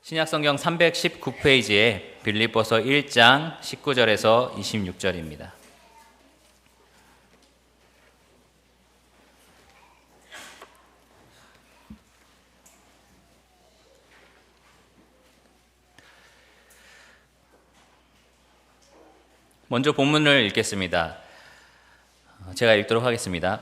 신약성경 319페이지에 빌립보서 1장 19절에서 26절입니다. 먼저 본문을 읽겠습니다. 제가 읽도록 하겠습니다.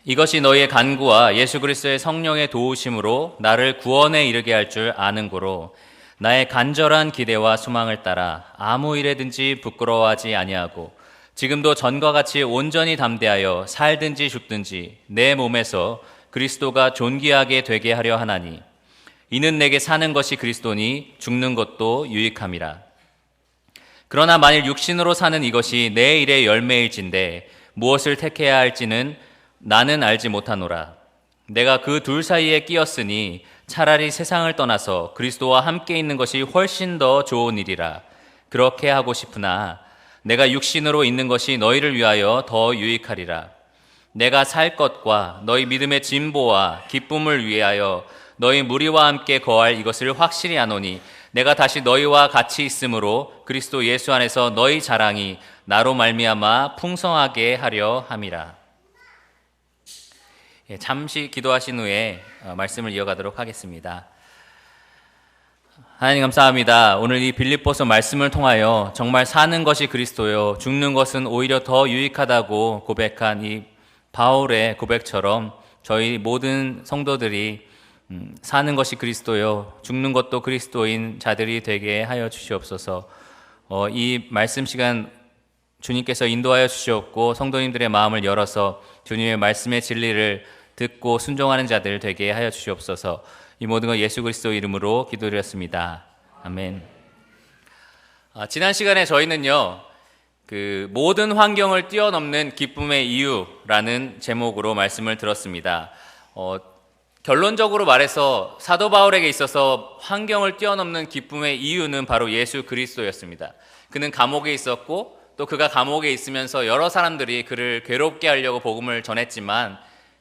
이것이 너희의 간구와 예수 그리스도의 성령의 도우심으로 나를 구원에 이르게 할 줄 아는 고로 나의 간절한 기대와 소망을 따라 아무 일에든지 부끄러워하지 아니하고 지금도 전과 같이 온전히 담대하여 살든지 죽든지 내 몸에서 그리스도가 존귀하게 되게 하려 하나니 이는 내게 사는 것이 그리스도니 죽는 것도 유익함이라. 그러나 만일 육신으로 사는 이것이 내 일의 열매일진데 무엇을 택해야 할지는 나는 알지 못하노라. 내가 그 둘 사이에 끼었으니 차라리 세상을 떠나서 그리스도와 함께 있는 것이 훨씬 더 좋은 일이라. 그렇게 하고 싶으나 내가 육신으로 있는 것이 너희를 위하여 더 유익하리라. 내가 살 것과 너희 믿음의 진보와 기쁨을 위하여 너희 무리와 함께 거할 이것을 확실히 아노니 내가 다시 너희와 같이 있으므로 그리스도 예수 안에서 너희 자랑이 나로 말미암아 풍성하게 하려 함이라. 잠시 기도하신 후에 말씀을 이어가도록 하겠습니다. 하나님 감사합니다. 오늘 이 빌립보서 말씀을 통하여 정말 사는 것이 그리스도요 죽는 것은 오히려 더 유익하다고 고백한 이 바울의 고백처럼 저희 모든 성도들이 사는 것이 그리스도요 죽는 것도 그리스도인 자들이 되게 하여 주시옵소서. 이 말씀 시간 주님께서 인도하여 주시옵고 성도님들의 마음을 열어서 주님의 말씀의 진리를 듣고 순종하는 자들 되게 하여 주시옵소서. 이 모든 것 예수 그리스도 이름으로 기도드렸습니다. 아멘. 지난 시간에 저희는요 그 모든 환경을 뛰어넘는 기쁨의 이유라는 제목으로 말씀을 들었습니다. 결론적으로 말해서 사도 바울에게 있어서 환경을 뛰어넘는 기쁨의 이유는 바로 예수 그리스도였습니다. 그는 감옥에 있었고 또 그가 감옥에 있으면서 여러 사람들이 그를 괴롭게 하려고 복음을 전했지만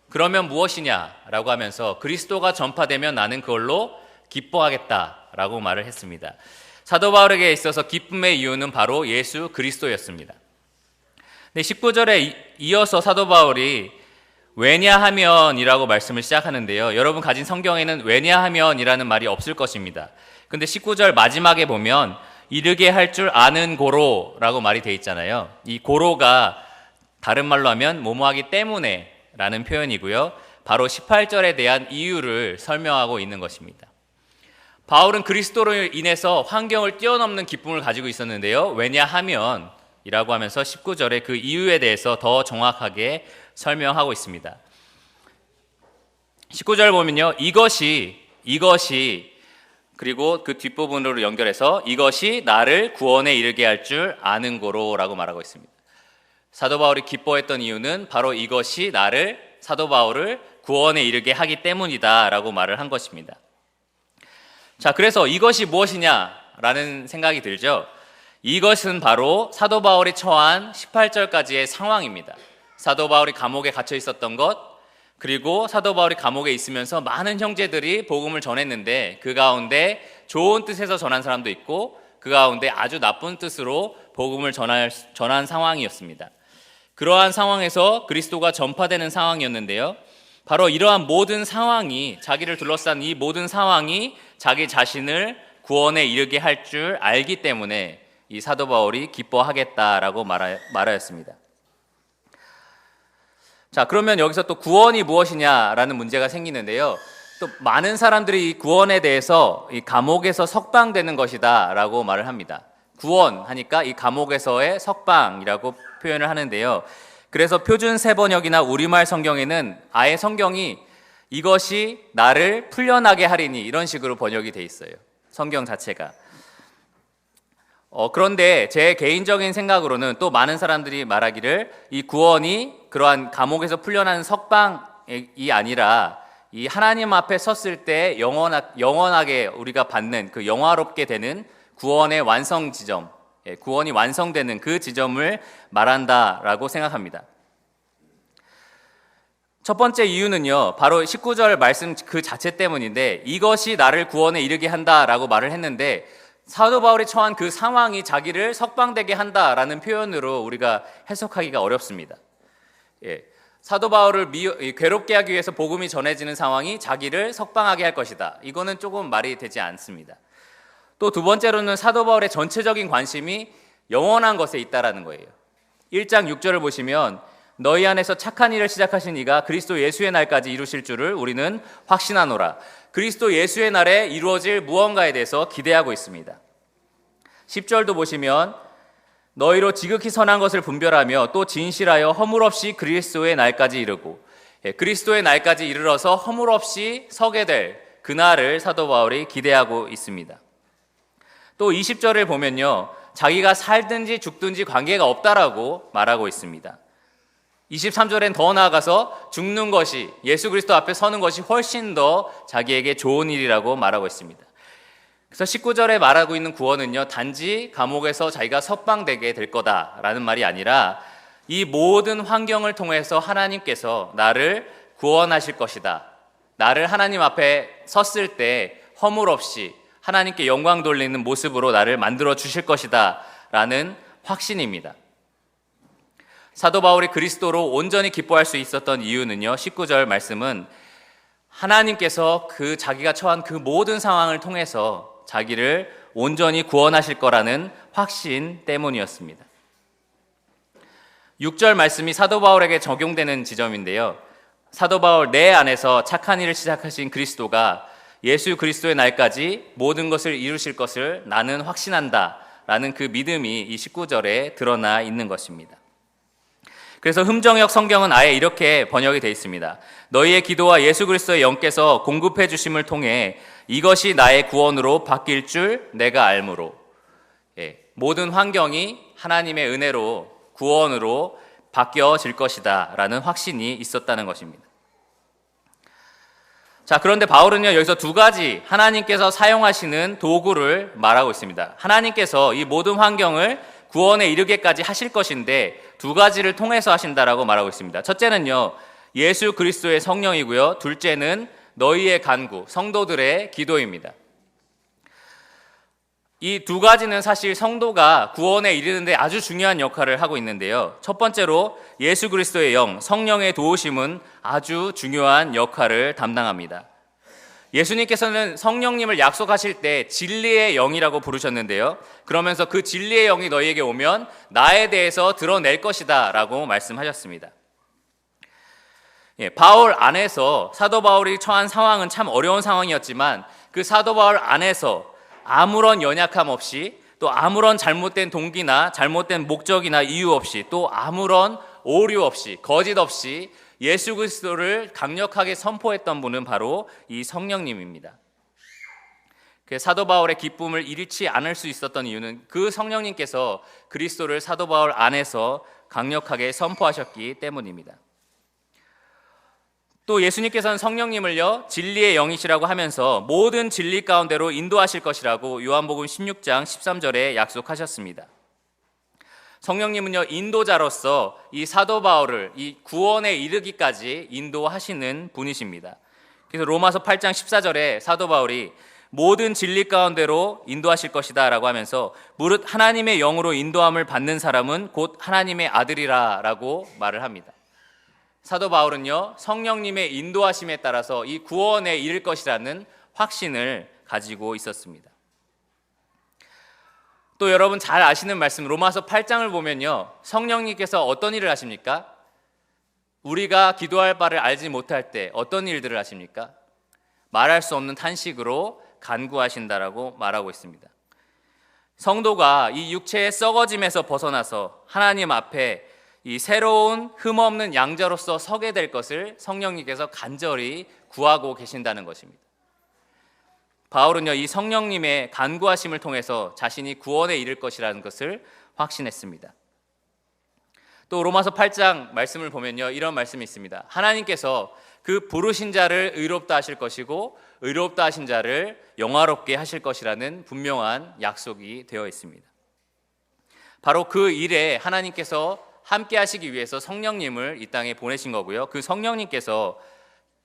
그러면 무엇이냐라고 하면서 그리스도가 전파되면 나는 그걸로 기뻐하겠다라고 말을 했습니다. 사도 바울에게 있어서 기쁨의 이유는 바로 예수 그리스도였습니다. 19절에 이어서 사도 바울이 왜냐하면이라고 말씀을 시작하는데요. 여러분 가진 성경에는 왜냐하면이라는 말이 없을 것입니다. 근데 19절 마지막에 보면 이르게 할 줄 아는 고로라고 말이 돼 있잖아요. 이 고로가 다른 말로 하면 뭐뭐하기 때문에 라는 표현이고요. 바로 18절에 대한 이유를 설명하고 있는 것입니다. 바울은 그리스도로 인해서 환경을 뛰어넘는 기쁨을 가지고 있었는데요. 왜냐하면 이라고 하면서 19절에 그 이유에 대해서 더 정확하게 설명하고 있습니다. 19절 보면요. 이것이 그리고 그 뒷부분으로 연결해서 이것이 나를 구원에 이르게 할 줄 아는 고로라고 말하고 있습니다. 사도 바울이 기뻐했던 이유는 바로 이것이 사도 바울을 구원에 이르게 하기 때문이다라고 말을 한 것입니다. 자, 그래서 이것이 무엇이냐라는 생각이 들죠. 이것은 바로 사도 바울이 처한 18절까지의 상황입니다. 사도 바울이 감옥에 갇혀 있었던 것, 그리고 사도 바울이 감옥에 있으면서 많은 형제들이 복음을 전했는데 그 가운데 좋은 뜻에서 전한 사람도 있고 그 가운데 아주 나쁜 뜻으로 복음을 전한 상황이었습니다. 그러한 상황에서 그리스도가 전파되는 상황이었는데요. 바로 이러한 모든 상황이, 자기를 둘러싼 이 모든 상황이 자기 자신을 구원에 이르게 할 줄 알기 때문에 이 사도 바울이 기뻐하겠다라고 말하였습니다. 자, 그러면 여기서 또 구원이 무엇이냐라는 문제가 생기는데요. 또 많은 사람들이 이 구원에 대해서 이 감옥에서 석방되는 것이다라고 말을 합니다. 구원 하니까 이 감옥에서의 석방이라고 표현을 하는데요. 그래서 표준 세번역이나 우리말 성경에는 아예 성경이 이것이 나를 풀려나게 하리니 이런 식으로 번역이 돼 있어요. 성경 자체가. 그런데 제 개인적인 생각으로는 또 많은 사람들이 말하기를 이 구원이 그러한 감옥에서 풀려나는 석방이 아니라 이 하나님 앞에 섰을 때 영원하게 우리가 받는 그 영화롭게 되는 구원의 완성 지점, 구원이 완성되는 그 지점을 말한다라고 생각합니다. 첫 번째 이유는요, 바로 19절 말씀 그 자체 때문인데, 이것이 나를 구원에 이르게 한다라고 말을 했는데, 사도 바울이 처한 그 상황이 자기를 석방되게 한다라는 표현으로 우리가 해석하기가 어렵습니다. 사도 바울을 괴롭게 하기 위해서 복음이 전해지는 상황이 자기를 석방하게 할 것이다. 이거는 조금 말이 되지 않습니다. 또 두 번째로는 사도 바울의 전체적인 관심이 영원한 것에 있다라는 거예요. 1장 6절을 보시면 너희 안에서 착한 일을 시작하신 이가 그리스도 예수의 날까지 이루실 줄을 우리는 확신하노라. 그리스도 예수의 날에 이루어질 무언가에 대해서 기대하고 있습니다. 10절도 보시면 너희로 지극히 선한 것을 분별하며 또 진실하여 허물 없이 그리스도의 날까지 이르고, 그리스도의 날까지 이르러서 허물 없이 서게 될 그날을 사도 바울이 기대하고 있습니다. 또 20절을 보면요, 자기가 살든지 죽든지 관계가 없다라고 말하고 있습니다. 23절엔 더 나아가서 죽는 것이, 예수 그리스도 앞에 서는 것이 훨씬 더 자기에게 좋은 일이라고 말하고 있습니다. 그래서 19절에 말하고 있는 구원은요, 단지 감옥에서 자기가 석방되게 될 거다라는 말이 아니라 이 모든 환경을 통해서 하나님께서 나를 구원하실 것이다. 나를 하나님 앞에 섰을 때 허물 없이 하나님께 영광 돌리는 모습으로 나를 만들어 주실 것이다 라는 확신입니다. 사도 바울이 그리스도로 온전히 기뻐할 수 있었던 이유는요, 19절 말씀은 하나님께서 자기가 처한 그 모든 상황을 통해서 자기를 온전히 구원하실 거라는 확신 때문이었습니다. 6절 말씀이 사도 바울에게 적용되는 지점인데요, 사도 바울 내 안에서 착한 일을 시작하신 그리스도가 예수 그리스도의 날까지 모든 것을 이루실 것을 나는 확신한다 라는 그 믿음이 이 19절에 드러나 있는 것입니다. 그래서 흠정역 성경은 아예 이렇게 번역이 되어 있습니다. 너희의 기도와 예수 그리스도의 영께서 공급해 주심을 통해 이것이 나의 구원으로 바뀔 줄 내가 알므로, 모든 환경이 하나님의 은혜로 구원으로 바뀌어질 것이다 라는 확신이 있었다는 것입니다. 자, 그런데 바울은요, 여기서 두 가지 하나님께서 사용하시는 도구를 말하고 있습니다. 하나님께서 이 모든 환경을 구원에 이르게까지 하실 것인데 두 가지를 통해서 하신다라고 말하고 있습니다. 첫째는요, 예수 그리스도의 성령이고요. 둘째는 너희의 간구, 성도들의 기도입니다. 이 두 가지는 사실 성도가 구원에 이르는데 아주 중요한 역할을 하고 있는데요. 첫 번째로 예수 그리스도의 영, 성령의 도우심은 아주 중요한 역할을 담당합니다. 예수님께서는 성령님을 약속하실 때 진리의 영이라고 부르셨는데요, 그러면서 그 진리의 영이 너희에게 오면 나에 대해서 드러낼 것이다 라고 말씀하셨습니다. 바울 안에서 사도 바울이 처한 상황은 참 어려운 상황이었지만 그 사도 바울 안에서 아무런 연약함 없이, 또 아무런 잘못된 동기나 잘못된 목적이나 이유 없이, 또 아무런 오류 없이, 거짓 없이 예수 그리스도를 강력하게 선포했던 분은 바로 이 성령님입니다. 사도 바울의 기쁨을 잃지 않을 수 있었던 이유는 그 성령님께서 그리스도를 사도 바울 안에서 강력하게 선포하셨기 때문입니다. 또 예수님께서는 성령님을요, 진리의 영이시라고 하면서 모든 진리 가운데로 인도하실 것이라고 요한복음 16장 13절에 약속하셨습니다. 성령님은요, 인도자로서 이 사도 바울을 이 구원에 이르기까지 인도하시는 분이십니다. 그래서 로마서 8장 14절에 사도 바울이 모든 진리 가운데로 인도하실 것이다 라고 하면서 무릇 하나님의 영으로 인도함을 받는 사람은 곧 하나님의 아들이라 라고 말을 합니다. 사도 바울은요, 성령님의 인도하심에 따라서 이 구원에 이를 것이라는 확신을 가지고 있었습니다. 또 여러분 잘 아시는 말씀 로마서 8장을 보면요, 성령님께서 어떤 일을 하십니까? 우리가 기도할 바를 알지 못할 때 어떤 일들을 하십니까? 말할 수 없는 탄식으로 간구하신다라고 말하고 있습니다. 성도가 이 육체의 썩어짐에서 벗어나서 하나님 앞에 이 새로운 흠없는 양자로서 서게 될 것을 성령님께서 간절히 구하고 계신다는 것입니다. 바울은요, 이 성령님의 간구하심을 통해서 자신이 구원에 이를 것이라는 것을 확신했습니다. 또 로마서 8장 말씀을 보면요, 이런 말씀이 있습니다. 하나님께서 그 부르신 자를 의롭다 하실 것이고 의롭다 하신 자를 영화롭게 하실 것이라는 분명한 약속이 되어 있습니다. 바로 그 일에 하나님께서 함께 하시기 위해서 성령님을 이 땅에 보내신 거고요. 그 성령님께서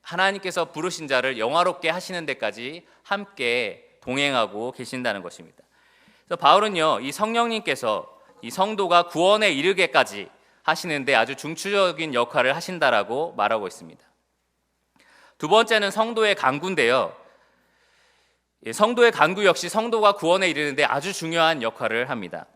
하나님께서 부르신 자를 영화롭게 하시는 데까지 함께 동행하고 계신다는 것입니다. 그래서 바울은요, 이 성령님께서 이 성도가 구원에 이르게까지 하시는데 아주 중추적인 역할을 하신다라고 말하고 있습니다. 두 번째는 성도의 간구인데요. 성도의 간구 역시 성도가 구원에 이르는데 아주 중요한 역할을 합니다.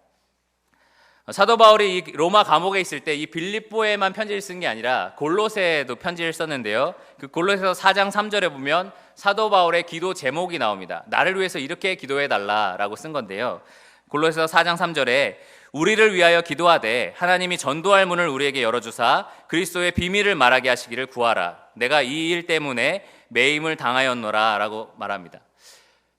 사도 바울이 이 로마 감옥에 있을 때 이 빌립보에만 편지를 쓴 게 아니라 골로새에도 편지를 썼는데요. 그 골로새서 4장 3절에 보면 사도 바울의 기도 제목이 나옵니다. 나를 위해서 이렇게 기도해 달라라고 쓴 건데요. 골로새서 4장 3절에 우리를 위하여 기도하되 하나님이 전도할 문을 우리에게 열어주사 그리스도의 비밀을 말하게 하시기를 구하라. 내가 이 일 때문에 매임을 당하였노라 라고 말합니다.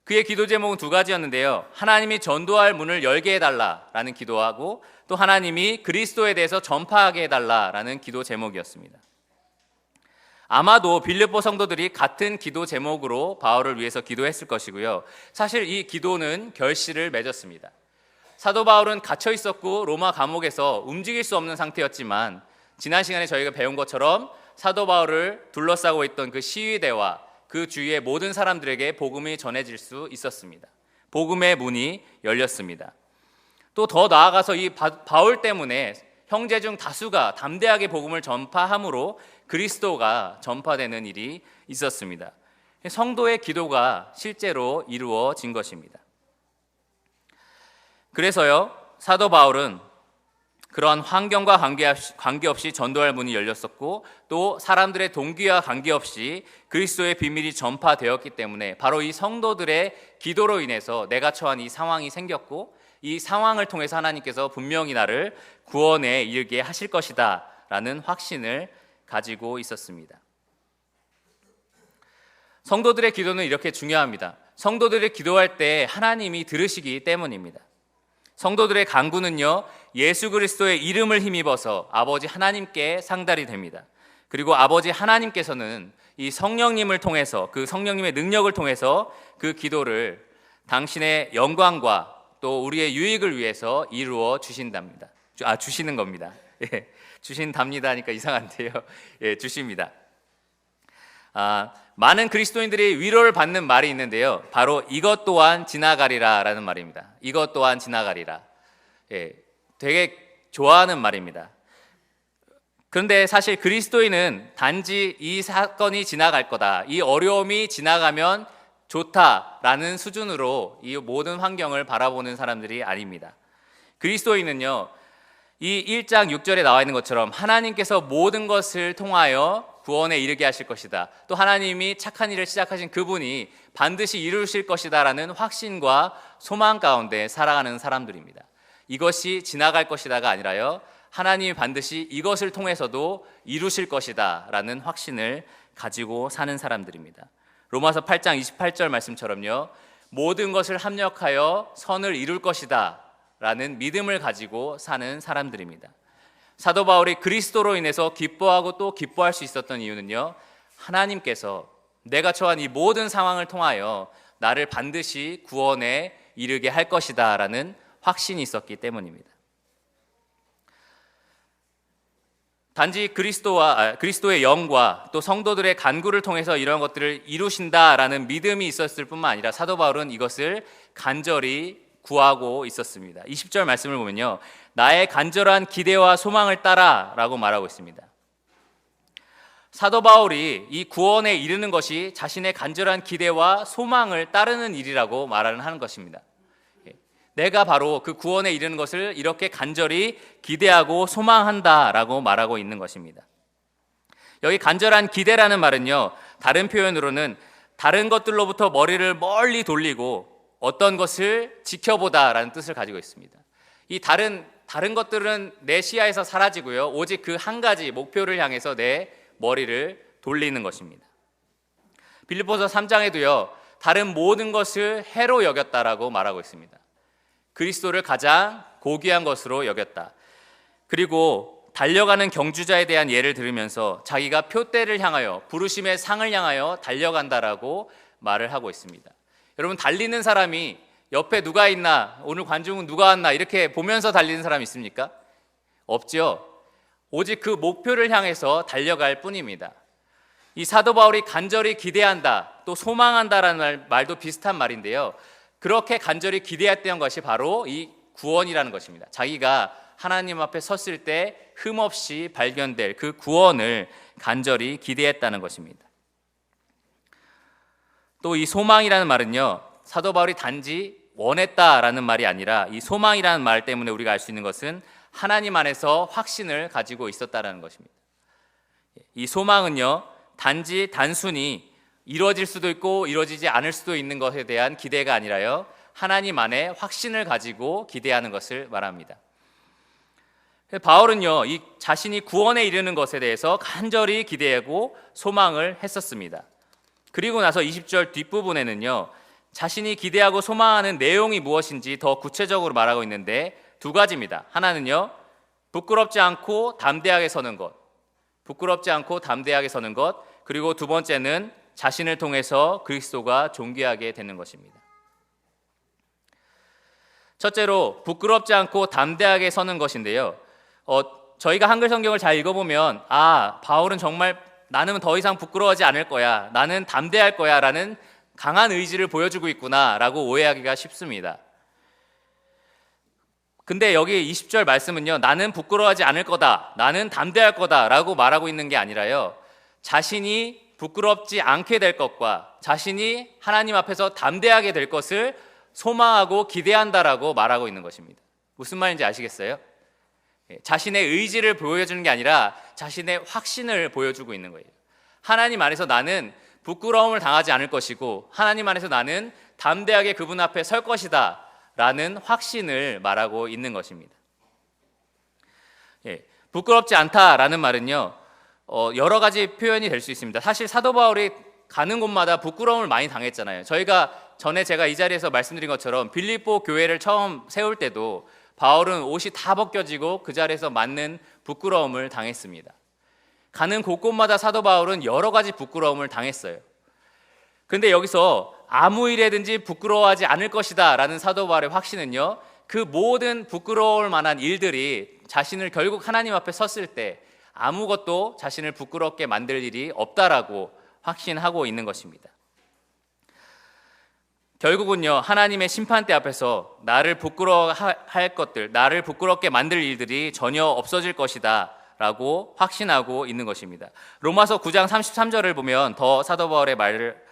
그의 기도 제목은 두 가지였는데요. 하나님이 전도할 문을 열게 해달라라는 기도하고 또 하나님이 그리스도에 대해서 전파하게 해달라라는 기도 제목이었습니다. 아마도 빌립보 성도들이 같은 기도 제목으로 바울을 위해서 기도했을 것이고요. 사실 이 기도는 결실을 맺었습니다. 사도 바울은 갇혀 있었고 로마 감옥에서 움직일 수 없는 상태였지만 지난 시간에 저희가 배운 것처럼 사도 바울을 둘러싸고 있던 그 시위대와 그 주위의 모든 사람들에게 복음이 전해질 수 있었습니다. 복음의 문이 열렸습니다. 또 더 나아가서 이 바울 때문에 형제 중 다수가 담대하게 복음을 전파함으로 그리스도가 전파되는 일이 있었습니다. 성도의 기도가 실제로 이루어진 것입니다. 그래서요, 사도 바울은 그러한 환경과 관계없이 전도할 문이 열렸었고 또 사람들의 동기와 관계없이 그리스도의 비밀이 전파되었기 때문에 바로 이 성도들의 기도로 인해서 내가 처한 이 상황이 생겼고 이 상황을 통해서 하나님께서 분명히 나를 구원에 이르게 하실 것이다 라는 확신을 가지고 있었습니다. 성도들의 기도는 이렇게 중요합니다. 성도들이 기도할 때 하나님이 들으시기 때문입니다. 성도들의 간구는요, 예수 그리스도의 이름을 힘입어서 아버지 하나님께 상달이 됩니다. 그리고 아버지 하나님께서는 이 성령님을 통해서 그 성령님의 능력을 통해서 그 기도를 당신의 영광과 또 우리의 유익을 위해서 이루어 주신답니다. 주시는 겁니다. 예, 주신답니다 하니까 이상한데요. 예, 주십니다. 많은 그리스도인들이 위로를 받는 말이 있는데요. 바로 이것 또한 지나가리라 라는 말입니다. 이것 또한 지나가리라. 예, 되게 좋아하는 말입니다. 그런데 사실 그리스도인은 단지 이 사건이 지나갈 거다, 이 어려움이 지나가면 좋다라는 수준으로 이 모든 환경을 바라보는 사람들이 아닙니다. 그리스도인은요, 이 1장 6절에 나와 있는 것처럼 하나님께서 모든 것을 통하여 구원에 이르게 하실 것이다. 또 하나님이 착한 일을 시작하신 그분이 반드시 이루실 것이다 라는 확신과 소망 가운데 살아가는 사람들입니다. 이것이 지나갈 것이다가 아니라요, 하나님이 반드시 이것을 통해서도 이루실 것이다 라는 확신을 가지고 사는 사람들입니다. 로마서 8장 28절 말씀처럼요, 모든 것을 합력하여 선을 이룰 것이다 라는 믿음을 가지고 사는 사람들입니다. 사도 바울이 그리스도로 인해서 기뻐하고 또 기뻐할 수 있었던 이유는요, 하나님께서 내가 처한 이 모든 상황을 통하여 나를 반드시 구원에 이르게 할 것이다 라는 확신이 있었기 때문입니다. 단지 그리스도의 영과 또 성도들의 간구를 통해서 이런 것들을 이루신다라는 믿음이 있었을 뿐만 아니라 사도 바울은 이것을 간절히 구하고 있었습니다. 20절 말씀을 보면요, 나의 간절한 기대와 소망을 따라 라고 말하고 있습니다. 사도 바울이 이 구원에 이르는 것이 자신의 간절한 기대와 소망을 따르는 일이라고 말하는 것입니다. 내가 바로 그 구원에 이르는 것을 이렇게 간절히 기대하고 소망한다라고 말하고 있는 것입니다. 여기 간절한 기대라는 말은요, 다른 표현으로는 다른 것들로부터 머리를 멀리 돌리고 어떤 것을 지켜보다라는 뜻을 가지고 있습니다. 이 다른 것들은 내 시야에서 사라지고요, 오직 그 한 가지 목표를 향해서 내 머리를 돌리는 것입니다. 빌립보서 3장에도요, 다른 모든 것을 해로 여겼다라고 말하고 있습니다. 그리스도를 가장 고귀한 것으로 여겼다. 그리고 달려가는 경주자에 대한 예를 들으면서 자기가 표대를 향하여, 부르심의 상을 향하여 달려간다라고 말을 하고 있습니다. 여러분, 달리는 사람이 옆에 누가 있나, 오늘 관중은 누가 왔나 이렇게 보면서 달리는 사람 있습니까? 없죠. 오직 그 목표를 향해서 달려갈 뿐입니다. 이 사도 바울이 간절히 기대한다, 또 소망한다라는 말도 비슷한 말인데요. 그렇게 간절히 기대했던 것이 바로 이 구원이라는 것입니다. 자기가 하나님 앞에 섰을 때 흠없이 발견될 그 구원을 간절히 기대했다는 것입니다. 또 이 소망이라는 말은요, 사도 바울이 단지 원했다라는 말이 아니라 이 소망이라는 말 때문에 우리가 알 수 있는 것은 하나님 안에서 확신을 가지고 있었다라는 것입니다. 이 소망은요, 단순히 이루어질 수도 있고 이루어지지 않을 수도 있는 것에 대한 기대가 아니라요, 하나님 안에 확신을 가지고 기대하는 것을 말합니다. 바울은요, 이 자신이 구원에 이르는 것에 대해서 간절히 기대하고 소망을 했었습니다. 그리고 나서 20절 뒷부분에는요, 자신이 기대하고 소망하는 내용이 무엇인지 더 구체적으로 말하고 있는데 두 가지입니다. 하나는요, 부끄럽지 않고 담대하게 서는 것. 부끄럽지 않고 담대하게 서는 것. 그리고 두 번째는 자신을 통해서 그리스도가 존귀하게 되는 것입니다. 첫째로 부끄럽지 않고 담대하게 서는 것인데요. 저희가 한글 성경을 잘 읽어보면 바울은 정말 나는 더 이상 부끄러워하지 않을 거야, 나는 담대할 거야 라는 강한 의지를 보여주고 있구나 라고 오해하기가 쉽습니다. 근데 여기 20절 말씀은요, 나는 부끄러워하지 않을 거다, 나는 담대할 거다 라고 말하고 있는 게 아니라요, 자신이 부끄럽지 않게 될 것과 자신이 하나님 앞에서 담대하게 될 것을 소망하고 기대한다라고 말하고 있는 것입니다. 무슨 말인지 아시겠어요? 자신의 의지를 보여주는 게 아니라 자신의 확신을 보여주고 있는 거예요. 하나님 안에서 나는 부끄러움을 당하지 않을 것이고 하나님 안에서 나는 담대하게 그분 앞에 설 것이다 라는 확신을 말하고 있는 것입니다. 부끄럽지 않다라는 말은요, 여러 가지 표현이 될 수 있습니다. 사실 사도 바울이 가는 곳마다 부끄러움을 많이 당했잖아요. 전에 제가 이 자리에서 말씀드린 것처럼 빌립보 교회를 처음 세울 때도 바울은 옷이 다 벗겨지고 그 자리에서 맞는 부끄러움을 당했습니다. 가는 곳곳마다 사도 바울은 여러 가지 부끄러움을 당했어요. 근데 여기서 아무 일에든지 부끄러워하지 않을 것이다 라는 사도 바울의 확신은요, 그 모든 부끄러울 만한 일들이 자신을 결국 하나님 앞에 섰을 때 아무것도 자신을 부끄럽게 만들 일이 없다라고 확신하고 있는 것입니다. 결국은요, 하나님의 심판대 앞에서 나를 부끄러워할 것들, 나를 부끄럽게 만들 일들이 전혀 없어질 것이다 라고 확신하고 있는 것입니다. 로마서 9장 33절을 보면 더 사도 바울의 말을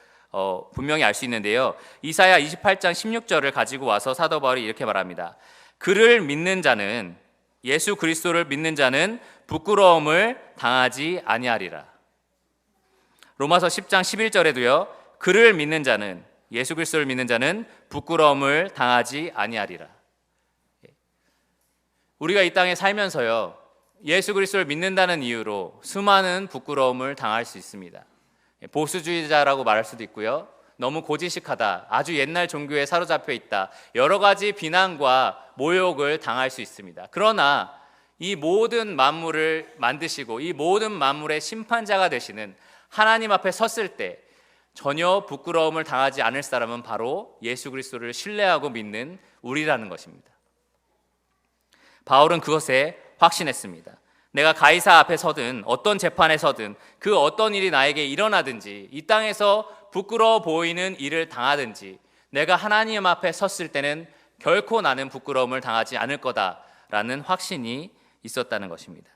분명히 알 수 있는데요, 이사야 28장 16절을 가지고 와서 사도 바울이 이렇게 말합니다. 그를 믿는 자는, 예수 그리스도를 믿는 자는 부끄러움을 당하지 아니하리라. 로마서 10장 11절에도요, 그를 믿는 자는, 예수 그리스도를 믿는 자는 부끄러움을 당하지 아니하리라. 우리가 이 땅에 살면서요, 예수 그리스도를 믿는다는 이유로 수많은 부끄러움을 당할 수 있습니다. 보수주의자라고 말할 수도 있고요, 너무 고지식하다, 아주 옛날 종교에 사로잡혀 있다, 여러 가지 비난과 모욕을 당할 수 있습니다. 그러나 이 모든 만물을 만드시고 이 모든 만물의 심판자가 되시는 하나님 앞에 섰을 때 전혀 부끄러움을 당하지 않을 사람은 바로 예수 그리스도를 신뢰하고 믿는 우리라는 것입니다. 바울은 그것에 확신했습니다. 내가 가이사 앞에 서든 어떤 재판에 서든 그 어떤 일이 나에게 일어나든지 이 땅에서 부끄러워 보이는 일을 당하든지 내가 하나님 앞에 섰을 때는 결코 나는 부끄러움을 당하지 않을 거다라는 확신이 있었다는 것입니다.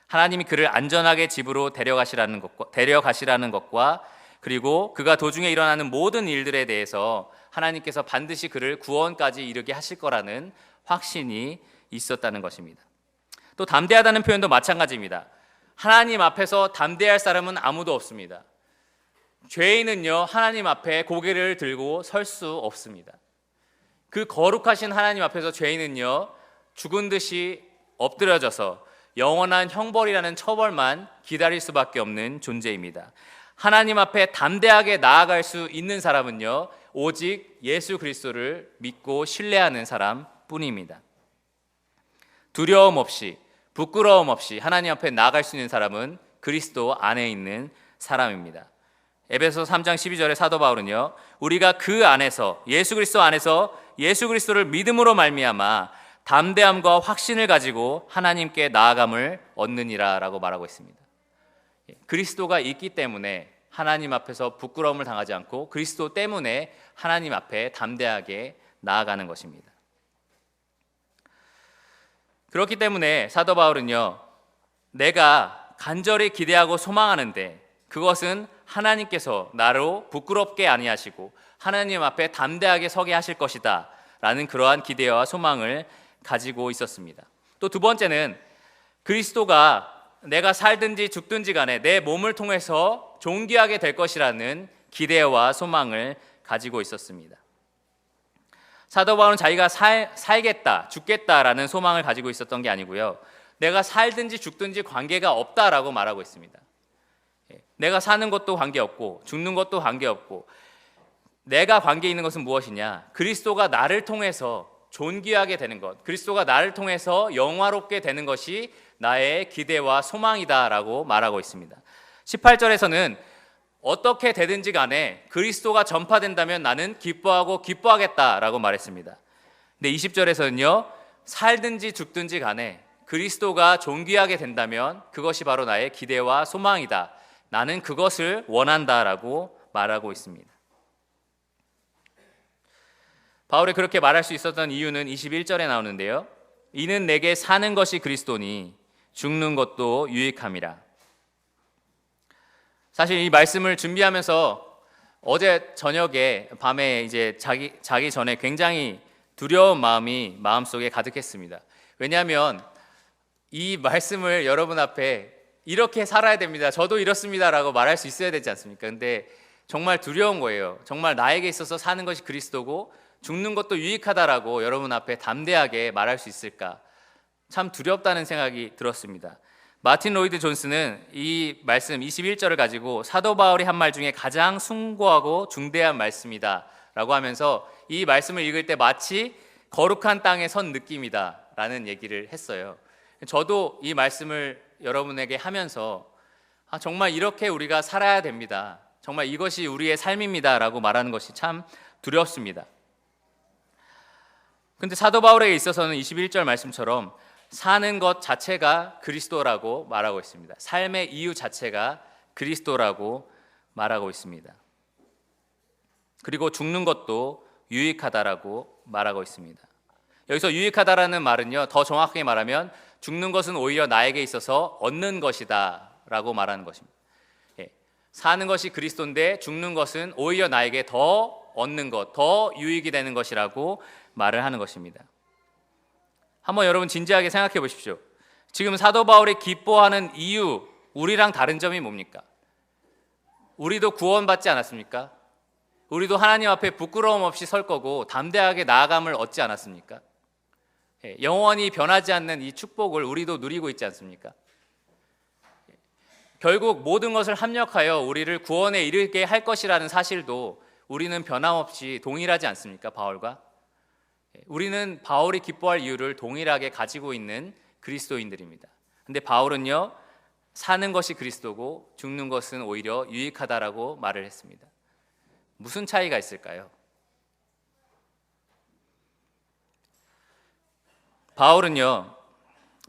하나님이 그를 안전하게 집으로 데려가시라는 것과 그리고 그가 도중에 일어나는 모든 일들에 대해서 하나님께서 반드시 그를 구원까지 이르게 하실 거라는 확신이 있었다는 것입니다. 또 담대하다는 표현도 마찬가지입니다. 하나님 앞에서 담대할 사람은 아무도 없습니다. 죄인은요, 하나님 앞에 고개를 들고 설 수 없습니다. 그 거룩하신 하나님 앞에서 죄인은요, 죽은 듯이 엎드려져서 영원한 형벌이라는 처벌만 기다릴 수밖에 없는 존재입니다. 하나님 앞에 담대하게 나아갈 수 있는 사람은요, 오직 예수 그리스도를 믿고 신뢰하는 사람뿐입니다. 두려움 없이, 부끄러움 없이 하나님 앞에 나아갈 수 있는 사람은 그리스도 안에 있는 사람입니다. 에베소서 3장 12절에 사도 바울은요, 우리가 그 안에서, 예수 그리스도 안에서 예수 그리스도를 믿음으로 말미암아 담대함과 확신을 가지고 하나님께 나아감을 얻느니라 라고 말하고 있습니다. 그리스도가 있기 때문에 하나님 앞에서 부끄러움을 당하지 않고 그리스도 때문에 하나님 앞에 담대하게 나아가는 것입니다. 그렇기 때문에 사도 바울은요, 내가 간절히 기대하고 소망하는데 그것은 하나님께서 나로 부끄럽게 아니하시고 하나님 앞에 담대하게 서게 하실 것이다 라는 그러한 기대와 소망을 가지고 있었습니다. 또 두 번째는 그리스도가 내가 살든지 죽든지 간에 내 몸을 통해서 존귀하게 될 것이라는 기대와 소망을 가지고 있었습니다. 사도 바울은 자기가 살겠다, 죽겠다라는 소망을 가지고 있었던 게 아니고요, 내가 살든지 죽든지 관계가 없다라고 말하고 있습니다. 내가 사는 것도 관계없고 죽는 것도 관계없고, 내가 관계 있는 것은 무엇이냐? 그리스도가 나를 통해서 존귀하게 되는 것, 그리스도가 나를 통해서 영화롭게 되는 것이 나의 기대와 소망이다라고 말하고 있습니다. 18절에서는 어떻게 되든지 간에 그리스도가 전파된다면 나는 기뻐하고 기뻐하겠다라고 말했습니다. 근데 20절에서는요, 살든지 죽든지 간에 그리스도가 존귀하게 된다면 그것이 바로 나의 기대와 소망이다, 나는 그것을 원한다라고 말하고 있습니다. 바울이 그렇게 말할 수 있었던 이유는 21절에 나오는데요, 이는 내게 사는 것이 그리스도니 죽는 것도 유익함이라. 사실 이 말씀을 준비하면서 어제 저녁에 밤에 이제 자기 전에 굉장히 두려운 마음이 마음속에 가득했습니다. 왜냐하면 이 말씀을 여러분 앞에 이렇게 살아야 됩니다, 저도 이렇습니다라고 말할 수 있어야 되지 않습니까? 근데 정말 두려운 거예요. 정말 나에게 있어서 사는 것이 그리스도고 죽는 것도 유익하다라고 여러분 앞에 담대하게 말할 수 있을까? 참 두렵다는 생각이 들었습니다. 마틴 로이드 존스는 이 말씀 21절을 가지고 사도 바울이 한 말 중에 가장 숭고하고 중대한 말씀이다 라고 하면서 이 말씀을 읽을 때 마치 거룩한 땅에 선 느낌이다 라는 얘기를 했어요. 저도 이 말씀을 여러분에게 하면서 정말 이렇게 우리가 살아야 됩니다, 정말 이것이 우리의 삶입니다 라고 말하는 것이 참 두렵습니다. 근데 사도 바울에게 있어서는 21절 말씀처럼 사는 것 자체가 그리스도라고 말하고 있습니다. 삶의 이유 자체가 그리스도라고 말하고 있습니다. 그리고 죽는 것도 유익하다라고 말하고 있습니다. 여기서 유익하다라는 말은요, 더 정확하게 말하면 죽는 것은 오히려 나에게 있어서 얻는 것이다 라고 말하는 것입니다. 사는 것이 그리스도인데 죽는 것은 오히려 나에게 더 얻는 것, 더 유익이 되는 것이라고 말을 하는 것입니다. 한번 여러분 진지하게 생각해 보십시오. 지금 사도 바울이 기뻐하는 이유, 우리랑 다른 점이 뭡니까? 우리도 구원받지 않았습니까? 우리도 하나님 앞에 부끄러움 없이 설 거고 담대하게 나아감을 얻지 않았습니까? 영원히 변하지 않는 이 축복을 우리도 누리고 있지 않습니까? 결국 모든 것을 합력하여 우리를 구원에 이르게 할 것이라는 사실도 우리는 변함없이 동일하지 않습니까? 바울과 우리는 바울이 기뻐할 이유를 동일하게 가지고 있는 그리스도인들입니다. 근데 바울은요, 사는 것이 그리스도고 죽는 것은 오히려 유익하다라고 말을 했습니다. 무슨 차이가 있을까요? 바울은요,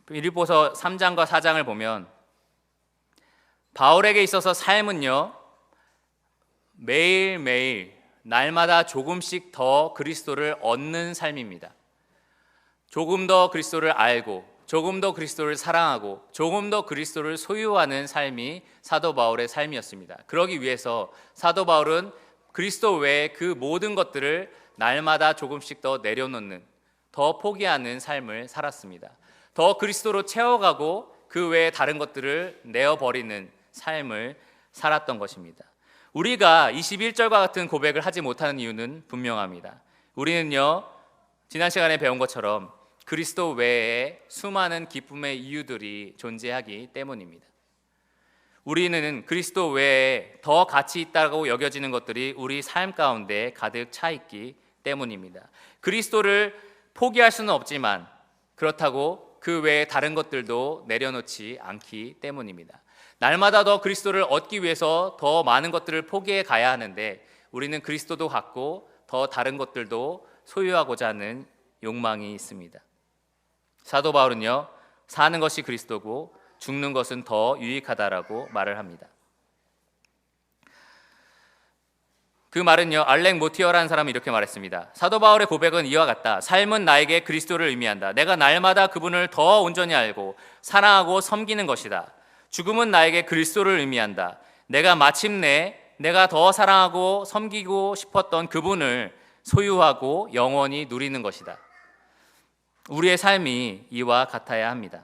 빌립보서 3장과 4장을 보면 바울에게 있어서 삶은요, 매일매일 날마다 조금씩 더 그리스도를 얻는 삶입니다. 조금 더 그리스도를 알고, 조금 더 그리스도를 사랑하고, 조금 더 그리스도를 소유하는 삶이 사도 바울의 삶이었습니다. 그러기 위해서 사도 바울은 그리스도 외에 그 모든 것들을 날마다 조금씩 더 내려놓는, 더 포기하는 삶을 살았습니다. 더 그리스도로 채워가고 그 외에 다른 것들을 내어버리는 삶을 살았던 것입니다. 우리가 21절과 같은 고백을 하지 못하는 이유는 분명합니다. 우리는요, 지난 시간에 배운 것처럼 그리스도 외에 수많은 기쁨의 이유들이 존재하기 때문입니다. 우리는 그리스도 외에 더 가치 있다고 여겨지는 것들이 우리 삶 가운데 가득 차 있기 때문입니다. 그리스도를 포기할 수는 없지만 그렇다고 그 외에 다른 것들도 내려놓지 않기 때문입니다. 날마다 더 그리스도를 얻기 위해서 더 많은 것들을 포기해 가야 하는데 우리는 그리스도도 갖고 더 다른 것들도 소유하고자 하는 욕망이 있습니다. 사도 바울은요, 사는 것이 그리스도고 죽는 것은 더 유익하다라고 말을 합니다. 그 말은요, 알렉 모티어라는 사람이 이렇게 말했습니다. 사도 바울의 고백은 이와 같다. 삶은 나에게 그리스도를 의미한다. 내가 날마다 그분을 더 온전히 알고 사랑하고 섬기는 것이다. 죽음은 나에게 그리스도를 의미한다. 내가 마침내 내가 더 사랑하고 섬기고 싶었던 그분을 소유하고 영원히 누리는 것이다. 우리의 삶이 이와 같아야 합니다.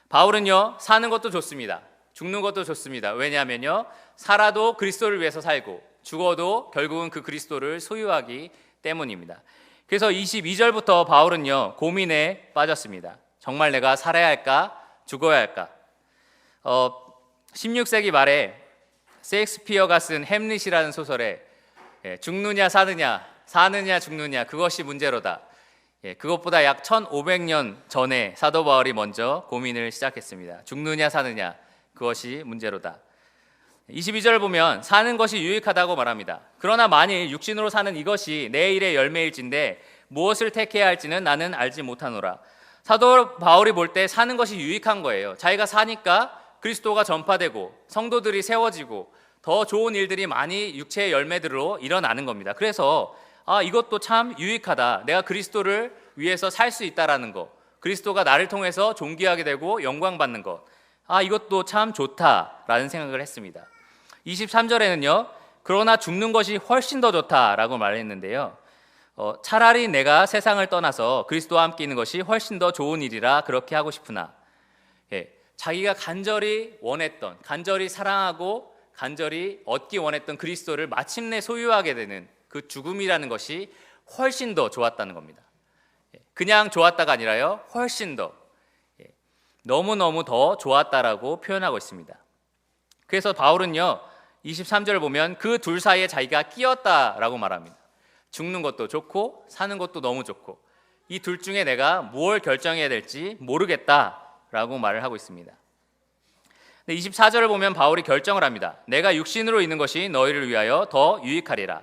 바울은요, 사는 것도 좋습니다. 죽는 것도 좋습니다. 왜냐하면요, 살아도 그리스도를 위해서 살고 죽어도 결국은 그 그리스도를 소유하기 때문입니다. 그래서 22절부터 바울은요, 고민에 빠졌습니다. 정말 내가 살아야 할까? 죽어야 할까? 16세기 말에 셰익스피어가 쓴 햄릿이라는 소설에 죽느냐 사느냐, 사느냐 죽느냐 그것이 문제로다. 그것보다 약 1500년 전에 사도 바울이 먼저 고민을 시작했습니다. 죽느냐 사느냐 그것이 문제로다. 22절을 보면 사는 것이 유익하다고 말합니다. 그러나 만일 육신으로 사는 이것이 내일의 열매일진데 무엇을 택해야 할지는 나는 알지 못하노라. 사도 바울이 볼 때 사는 것이 유익한 거예요. 자기가 사니까 그리스도가 전파되고 성도들이 세워지고 더 좋은 일들이 많이 육체의 열매들로 일어나는 겁니다. 그래서 이것도 참 유익하다. 내가 그리스도를 위해서 살 수 있다라는 거, 그리스도가 나를 통해서 존귀하게 되고 영광받는 것, 이것도 참 좋다라는 생각을 했습니다. 23절에는요, 그러나 죽는 것이 훨씬 더 좋다라고 말했는데요, 차라리 내가 세상을 떠나서 그리스도와 함께 있는 것이 훨씬 더 좋은 일이라 그렇게 하고 싶으나, 자기가 간절히 원했던, 간절히 사랑하고 간절히 얻기 원했던 그리스도를 마침내 소유하게 되는 그 죽음이라는 것이 훨씬 더 좋았다는 겁니다. 그냥 좋았다가 아니라요, 훨씬 더, 너무너무 더 좋았다라고 표현하고 있습니다. 그래서 바울은요, 23절을 보면 그 둘 사이에 자기가 끼었다라고 말합니다. 죽는 것도 좋고 사는 것도 너무 좋고 이 둘 중에 내가 뭘 결정해야 될지 모르겠다라고 말을 하고 있습니다. 24절을 보면 바울이 결정을 합니다. 내가 육신으로 있는 것이 너희를 위하여 더 유익하리라.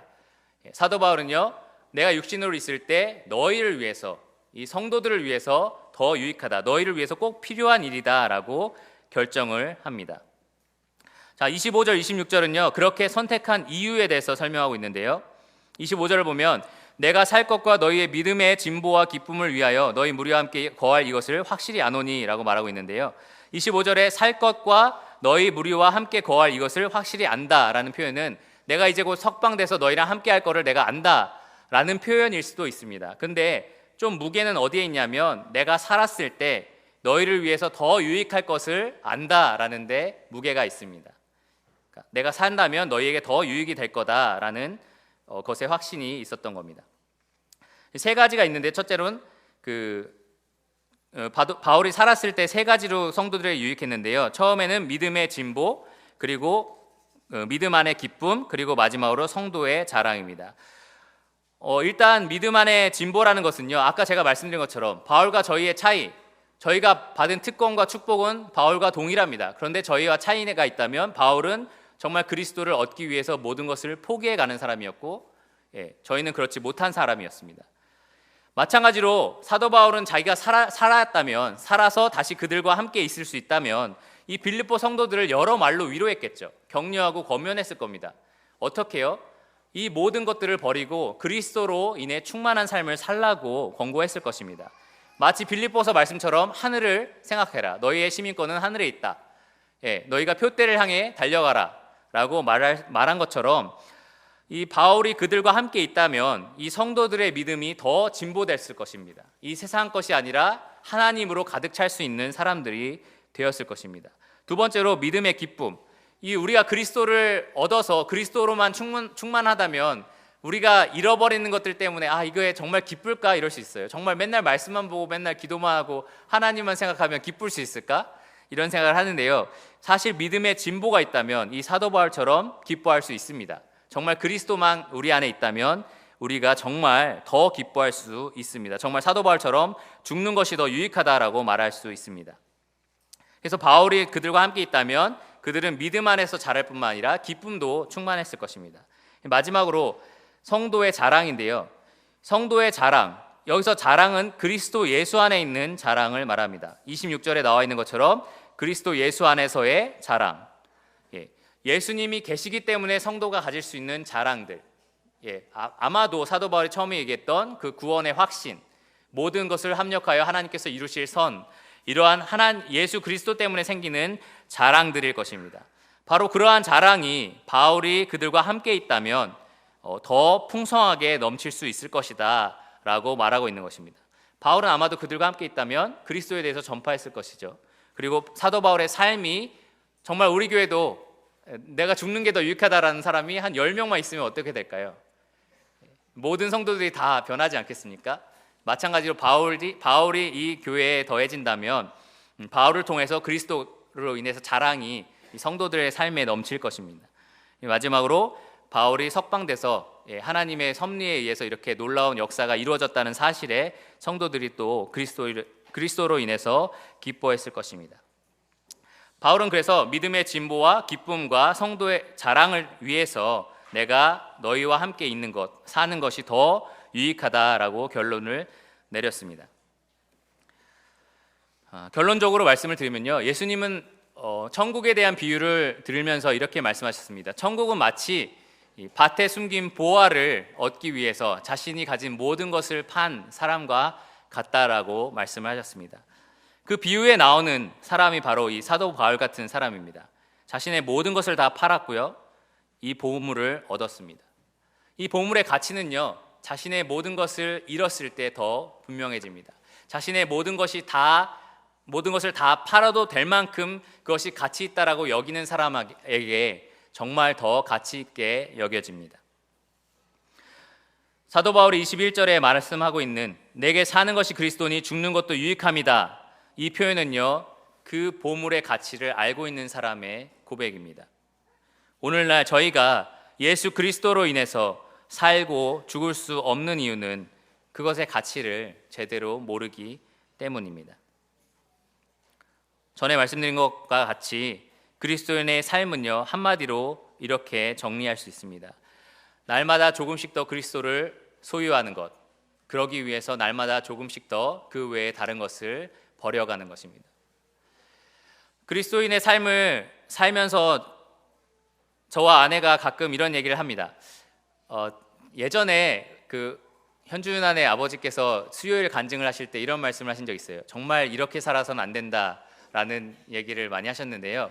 사도 바울은요, 내가 육신으로 있을 때 너희를 위해서, 이 성도들을 위해서 더 유익하다, 너희를 위해서 꼭 필요한 일이다 라고 결정을 합니다. 자, 25절, 26절은요, 그렇게 선택한 이유에 대해서 설명하고 있는데요, 25절을 보면 내가 살 것과 너희의 믿음의 진보와 기쁨을 위하여 너희 무리와 함께 거할 이것을 확실히 아노니 라고 말하고 있는데요, 25절에 살 것과 너희 무리와 함께 거할 이것을 확실히 안다라는 표현은 내가 이제 곧 석방돼서 너희랑 함께 할 거를 내가 안다라는 표현일 수도 있습니다. 근데 좀 무게는 어디에 있냐면 내가 살았을 때 너희를 위해서 더 유익할 것을 안다라는 데 무게가 있습니다. 그러니까 내가 산다면 너희에게 더 유익이 될 거다라는 것에 확신이 있었던 겁니다. 세 가지가 있는데, 첫째로는 바울이 살았을 때 세 가지로 성도들에게 유익했는데요, 처음에는 믿음의 진보, 그리고 믿음 안의 기쁨, 그리고 마지막으로 성도의 자랑입니다. 일단 믿음 안의 진보라는 것은요, 아까 제가 말씀드린 것처럼 바울과 저희의 차이, 저희가 받은 특권과 축복은 바울과 동일합니다. 그런데 저희와 차이가 있다면 바울은 정말 그리스도를 얻기 위해서 모든 것을 포기해 가는 사람이었고, 저희는 그렇지 못한 사람이었습니다. 마찬가지로 사도 바울은 자기가 살았다면, 살아서 다시 그들과 함께 있을 수 있다면 이 빌립보 성도들을 여러 말로 위로했겠죠. 격려하고 권면했을 겁니다. 어떻게요? 이 모든 것들을 버리고 그리스도로 인해 충만한 삶을 살라고 권고했을 것입니다. 마치 빌립보서 말씀처럼 하늘을 생각해라. 너희의 시민권은 하늘에 있다. 너희가 표대를 향해 달려가라 라고 말한 것처럼 이 바울이 그들과 함께 있다면 이 성도들의 믿음이 더 진보됐을 것입니다. 이 세상 것이 아니라 하나님으로 가득 찰 수 있는 사람들이 되었을 것입니다. 두 번째로 믿음의 기쁨. 이 우리가 그리스도를 얻어서 그리스도로만 충만하다면 우리가 잃어버리는 것들 때문에 이거에 정말 기쁠까 이럴 수 있어요. 정말 맨날 말씀만 보고 맨날 기도만 하고 하나님만 생각하면 기쁠 수 있을까? 이런 생각을 하는데요, 사실 믿음의 진보가 있다면 이 사도 바울처럼 기뻐할 수 있습니다. 정말 그리스도만 우리 안에 있다면 우리가 정말 더 기뻐할 수 있습니다. 정말 사도 바울처럼 죽는 것이 더 유익하다라고 말할 수 있습니다. 그래서 바울이 그들과 함께 있다면 그들은 믿음 안에서 자랄 뿐만 아니라 기쁨도 충만했을 것입니다. 마지막으로 성도의 자랑인데요, 성도의 자랑, 여기서 자랑은 그리스도 예수 안에 있는 자랑을 말합니다. 26절에 나와 있는 것처럼 그리스도 예수 안에서의 자랑. 예수님이 계시기 때문에 성도가 가질 수 있는 자랑들. 아마도 사도 바울이 처음에 얘기했던 그 구원의 확신, 모든 것을 합력하여 하나님께서 이루실 선, 이러한 예수 그리스도 때문에 생기는 자랑들일 것입니다. 바로 그러한 자랑이 바울이 그들과 함께 있다면 더 풍성하게 넘칠 수 있을 것이다 라고 말하고 있는 것입니다. 바울은 아마도 그들과 함께 있다면 그리스도에 대해서 전파했을 것이죠. 그리고 사도 바울의 삶이 정말 우리 교회도 내가 죽는 게 더 유익하다라는 사람이 한 10명만 있으면 어떻게 될까요? 모든 성도들이 다 변하지 않겠습니까? 마찬가지로 바울이 이 교회에 더해진다면 바울을 통해서 그리스도로 인해서 자랑이 성도들의 삶에 넘칠 것입니다. 마지막으로 바울이 석방돼서 하나님의 섭리에 의해서 이렇게 놀라운 역사가 이루어졌다는 사실에 성도들이 또 그리스도로 인해서 기뻐했을 것입니다. 바울은 그래서 믿음의 진보와 기쁨과 성도의 자랑을 위해서 내가 너희와 함께 있는 것, 사는 것이 더 유익하다라고 결론을 내렸습니다. 결론적으로 말씀을 드리면요, 예수님은 천국에 대한 비유를 들으면서 이렇게 말씀하셨습니다. 천국은 마치 밭에 숨긴 보화를 얻기 위해서 자신이 가진 모든 것을 판 사람과 같다라고 말씀을 하셨습니다. 그 비유에 나오는 사람이 바로 이 사도 바울 같은 사람입니다. 자신의 모든 것을 다 팔았고요, 이 보물을 얻었습니다. 이 보물의 가치는요, 자신의 모든 것을 잃었을 때 더 분명해집니다. 자신의 모든 것을 다 팔아도 될 만큼 그것이 가치 있다라고 여기는 사람에게 정말 더 가치 있게 여겨집니다. 사도 바울이 21절에 말씀하고 있는 내게 사는 것이 그리스도니 죽는 것도 유익함이다. 이 표현은요, 그 보물의 가치를 알고 있는 사람의 고백입니다. 오늘날 저희가 예수 그리스도로 인해서 살고 죽을 수 없는 이유는 그것의 가치를 제대로 모르기 때문입니다. 전에 말씀드린 것과 같이 그리스도인의 삶은요, 한마디로 이렇게 정리할 수 있습니다. 날마다 조금씩 더 그리스도를 소유하는 것, 그러기 위해서 날마다 조금씩 더 그 외에 다른 것을 버려가는 것입니다. 그리스도인의 삶을 살면서 저와 아내가 가끔 이런 얘기를 합니다. 예전에 현준아의 아버지께서 수요일 간증을 하실 때 이런 말씀을 하신 적 있어요. 정말 이렇게 살아서는 안 된다라는 얘기를 많이 하셨는데요.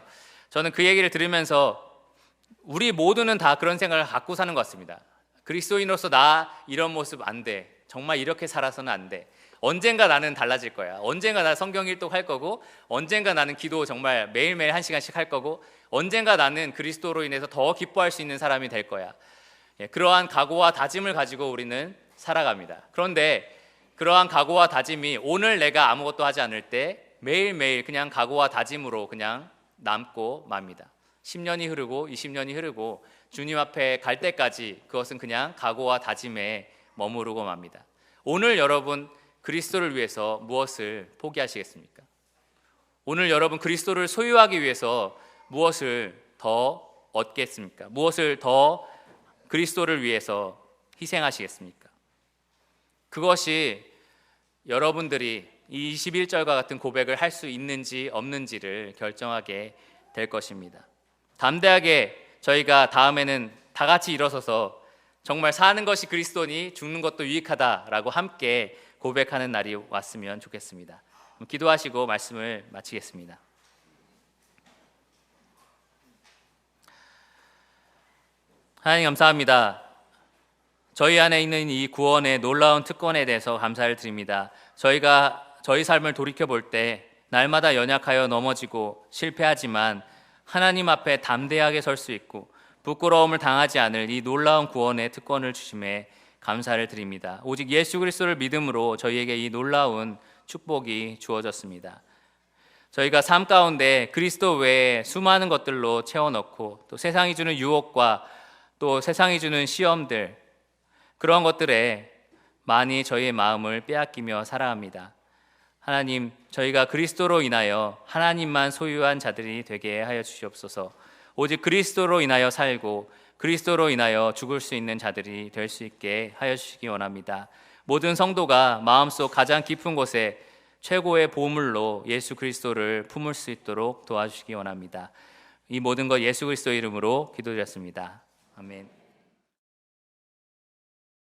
저는 그 얘기를 들으면서 우리 모두는 다 그런 생각을 갖고 사는 것 같습니다. 그리스도인으로서 나 이런 모습 안 돼. 정말 이렇게 살아서는 안 돼. 언젠가 나는 달라질 거야. 언젠가 나 성경 일독할 거고, 언젠가 나는 기도 정말 매일매일 1시간씩 할 거고, 언젠가 나는 그리스도로 인해서 더 기뻐할 수 있는 사람이 될 거야. 그러한 각오와 다짐을 가지고 우리는 살아갑니다. 그런데 그러한 각오와 다짐이 오늘 내가 아무것도 하지 않을 때 매일매일 그냥 각오와 다짐으로 그냥 남고 맙니다. 10년이 흐르고 20년이 흐르고 주님 앞에 갈 때까지 그것은 그냥 각오와 다짐에 머무르고 맙니다. 오늘 여러분 그리스도를 위해서 무엇을 포기하시겠습니까? 오늘 여러분 그리스도를 소유하기 위해서 무엇을 더 얻겠습니까? 무엇을 더 그리스도를 위해서 희생하시겠습니까? 그것이 여러분들이 이 21절과 같은 고백을 할 수 있는지 없는지를 결정하게 될 것입니다. 담대하게 저희가 다음에는 다 같이 일어서서 정말 사는 것이 그리스도니 죽는 것도 유익하다라고 함께 고백하는 날이 왔으면 좋겠습니다. 기도하시고 말씀을 마치겠습니다. 하나님 감사합니다. 저희 안에 있는 이 구원의 놀라운 특권에 대해서 감사를 드립니다. 저희가 저희 삶을 돌이켜볼 때 날마다 연약하여 넘어지고 실패하지만 하나님 앞에 담대하게 설 수 있고 부끄러움을 당하지 않을 이 놀라운 구원의 특권을 주심에 감사를 드립니다. 오직 예수 그리스도를 믿음으로 저희에게 이 놀라운 축복이 주어졌습니다. 저희가 삶 가운데 그리스도 외에 수많은 것들로 채워넣고 또 세상이 주는 유혹과 또 세상이 주는 시험들, 그런 것들에 많이 저희의 마음을 빼앗기며 살아갑니다. 하나님, 저희가 그리스도로 인하여 하나님만 소유한 자들이 되게 하여 주시옵소서. 오직 그리스도로 인하여 살고 그리스도로 인하여 죽을 수 있는 자들이 될 수 있게 하여 주시기 원합니다. 모든 성도가 마음속 가장 깊은 곳에 최고의 보물로 예수 그리스도를 품을 수 있도록 도와주시기 원합니다. 이 모든 것 예수 그리스도 이름으로 기도드렸습니다. 아멘.